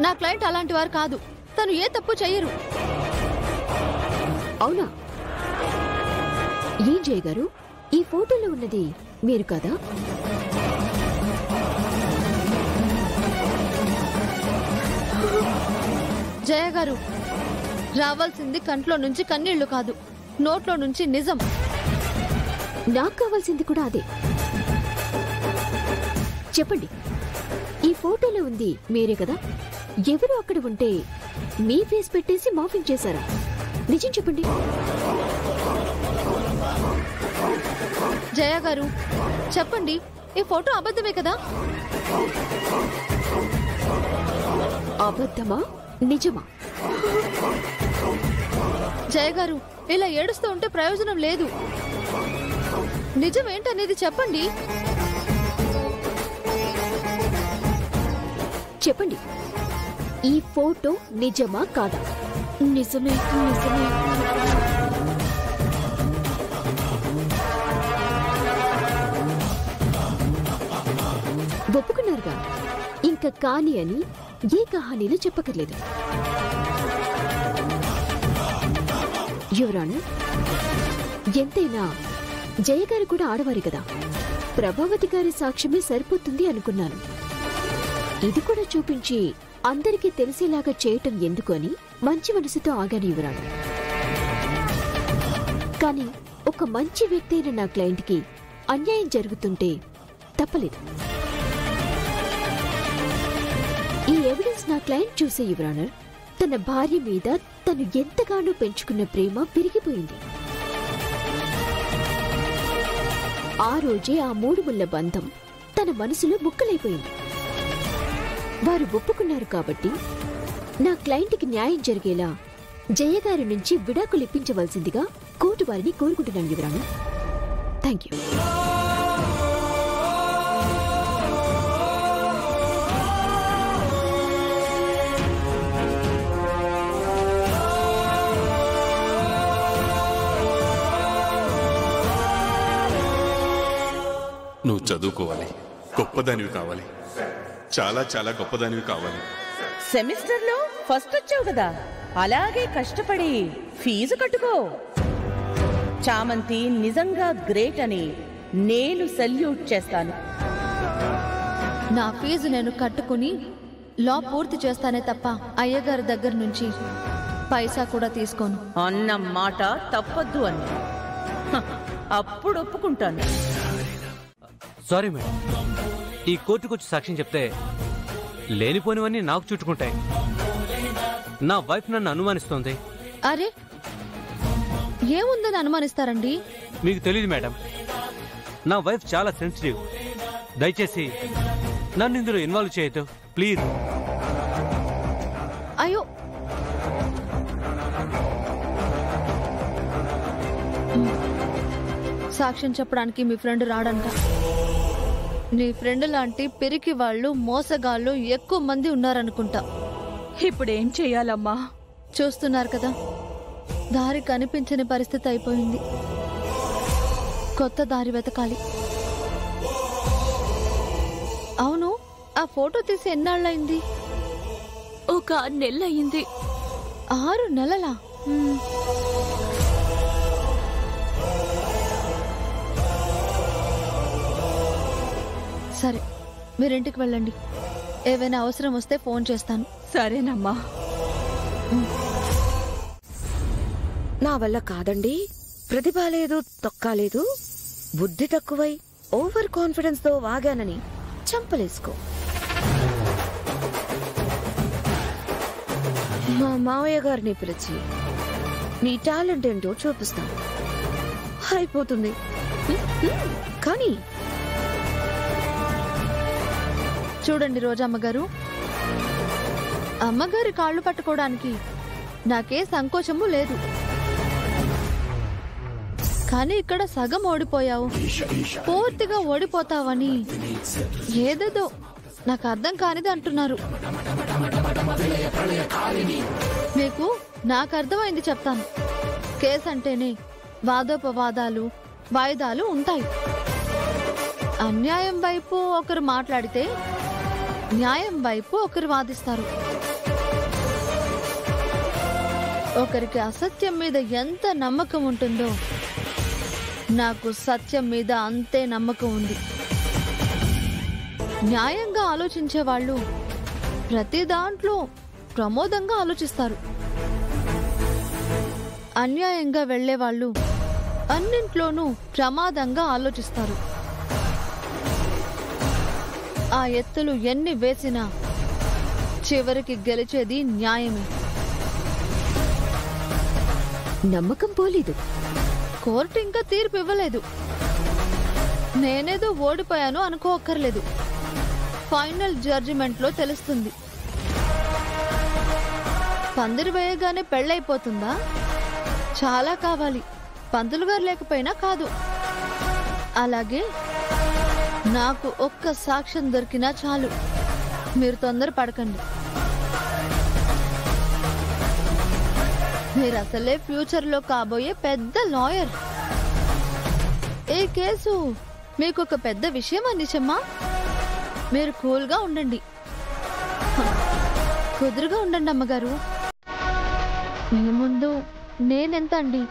నా క్లయింట్ అలాంటి వారు కాదు. తను ఏ తప్పు చెయ్యరు. అవునా? ఏం జయ గారు, ఈ ఫోటోలో ఉన్నది మీరు కదా? జయ గారు, రావాల్సింది కంట్లో నుంచి కన్నీళ్లు కాదు, నోట్లో నుంచి నిజం. నాకు కావాల్సింది కూడా అదే. చెప్పండి, ఈ ఫోటోలో ఉంది మీరే కదా? ఎవరు అక్కడ ఉంటే మీ ఫేస్ పెట్టేసి మాఫింగ్ చేశారా? నిజం చెప్పండి. జయ గారు చెప్పండి, ఈ ఫోటో అబద్ధమే కదా? అబద్ధమా నిజమా? జయ గారు, ఇలా ఏడుస్తూ ఉంటే ప్రయోజనం లేదు. నిజం ఏంటనేది చెప్పండి. చెప్పండి, ఈ ఫోటో నిజమా కాదా? నిజమే, నిజమే. ఒప్పుకున్నారుగా, ఇంకా కాని అని ఏ కహానీలు చెప్పకర్లేదు. యువర్ ఆనర్, ఎంతైనా జయగారు కూడా ఆడవారి కదా, ప్రభావతి గారి సాక్ష్యమే సరిపోతుంది అనుకున్నాను. ఇది కూడా చూపించి అందరికీ తెలిసేలాగా చేయటం ఎందుకు అని మంచి మనసుతో ఆగాను యువర్ ఆనర్. కానీ ఒక మంచి వ్యక్తి అయిన నా క్లయింట్కి అన్యాయం జరుగుతుంటే తప్పలేదు. ఈ ఎవిడెన్స్ నా క్లయింట్ చూసే యువర్ ఆనర్, తన భార్య మీద తను ఎంతగానో పెంచుకున్న ప్రేమ పెరిగిపోయింది. ఆ రోజే ఆ 3 ముళ్ల బంధం తన మనసులో ముక్కలైపోయింది. వారు ఒప్పుకున్నారు కాబట్టి నా క్లయింట్కి న్యాయం జరిగేలా జయగారి నుంచి విడాకులు ఇప్పించవలసిందిగా కోర్టు వారిని కోరుకుంటున్నాను యువర్ ఆనర్. Thank you. నువ్వు చదువుకోవాలి, గొప్పదానివి కావాలి, చాలా చాలా గొప్పదానివి కావాలి. సెమిస్టర్లో ఫస్ట్ వచ్చావు కదా, అలాగే కష్టపడి ఫీజు కట్టుకో. చామంతి నిజంగా గ్రేట్ అని నేను సెల్యూట్ చేస్తాను. నా ఫీజు నేను కట్టుకుని లా పూర్తి చేస్తానే తప్ప అయ్యగారి దగ్గర నుంచి పైసా కూడా తీసుకోను. అన్న మాట తప్పొద్దు అని అప్పుడు ఒప్పుకుంటాను. సారీ మేడం, ఈ కోర్టుకొచ్చి సాక్ష్యం చెప్తే లేనిపోనివన్నీ నాకు చుట్టుకుంటాయి. నా వైఫ్ నన్ను అనుమానిస్తోంది. అరే, ఏముందని అనుమానిస్తారండి? మీకు తెలియదు మేడం, నా వైఫ్ చాలా సెన్సిటివ్. దయచేసి నన్ను ఇందులో ఇన్వాల్వ్ చేయొద్దు ప్లీజ్. అయ్యో, సాక్ష్యం చెప్పడానికి మీ ఫ్రెండ్ రాడంట. నీ ఫ్రెండ్ లాంటి పెరికి వాళ్ళు, మోసగాళ్ళు ఎక్కువ మంది ఉన్నారనుకుంటా. ఇప్పుడేం చెయ్యాలమ్మా? చూస్తున్నారు కదా, దారి కనిపించని పరిస్థితి అయిపోయింది. కొత్త దారి వెతకాలి. అవును, ఆ ఫోటో తీసి ఎన్నాళ్ళయింది? ఒక 6 నెలలయ్యింది. 6 నెలలా? సరే, మీరింటికి వెళ్ళండి. ఏవైనా అవసరం వస్తే ఫోన్ చేస్తాను. సరేనమ్మా. నా వల్ల కాదండి, ప్రతిభ లేదు, తొక్కలేదు, బుద్ధి తక్కువై ఓవర్ కాన్ఫిడెన్స్ తో వాగానని చంపలేసుకో. మా మావయ్య గారిని పిలిచి నీ టాలెంట్ ఏంటో చూపిస్తాను. అయిపోతుంది. కానీ చూడండి రోజమ్మగారు, అమ్మగారి కాళ్ళు పట్టుకోవడానికి నాకే సంకోచము లేదు. కానీ ఇక్కడ సగం ఓడిపోయావు, పూర్తిగా ఓడిపోతావని ఏదేదో నాకు అర్థం కానిది అంటున్నారు. మీకు నాకు అర్థమైంది చెప్తాను. కేసు అంటేనే వాదోపవాదాలు, వాయిదాలు ఉంటాయి. అన్యాయం వైపు ఒకరు మాట్లాడితే న్యాయం వైపు ఒకరు వాదిస్తారు. ఒకరికి అసత్యం మీద ఎంత నమ్మకం ఉంటుందో నాకు సత్యం మీద అంతే నమ్మకం ఉంది. న్యాయంగా ఆలోచించే వాళ్ళు ప్రతి దాంట్లో ప్రమోదంగా ఆలోచిస్తారు. అన్యాయంగా వెళ్లేవాళ్ళు అన్నింట్లోనూ ప్రమాదంగా ఆలోచిస్తారు. ఆ ఎత్తులు ఎన్ని వేసినా చివరికి గెలిచేది న్యాయమే. నమ్మకం పోలేదు. కోర్టు ఇంకా తీర్పు ఇవ్వలేదు. నేనేదో ఓడిపోయాను అనుకోక్కర్లేదు. ఫైనల్ జడ్జిమెంట్ లో తెలుస్తుంది. పందిరి వేయగానే పెళ్ళైపోతుందా? చాలా కావాలి. పంతులు గారు లేకపోయినా కాదు. అలాగే నాకు ఒక్క సాక్ష్యం దొరికినా చాలు. మీరు తొందర పడకండి. మీరు అసలే ఫ్యూచర్ లో కాబోయే పెద్ద లాయర్. ఈ కేసు మీకు ఒక పెద్ద విషయం నిజమా? మీరు కూల్గా ఉండండి, కుదురుగా ఉండండి అమ్మగారు. మీ ముందు నేనెంత అండి?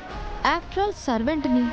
After all సర్వెంట్ని.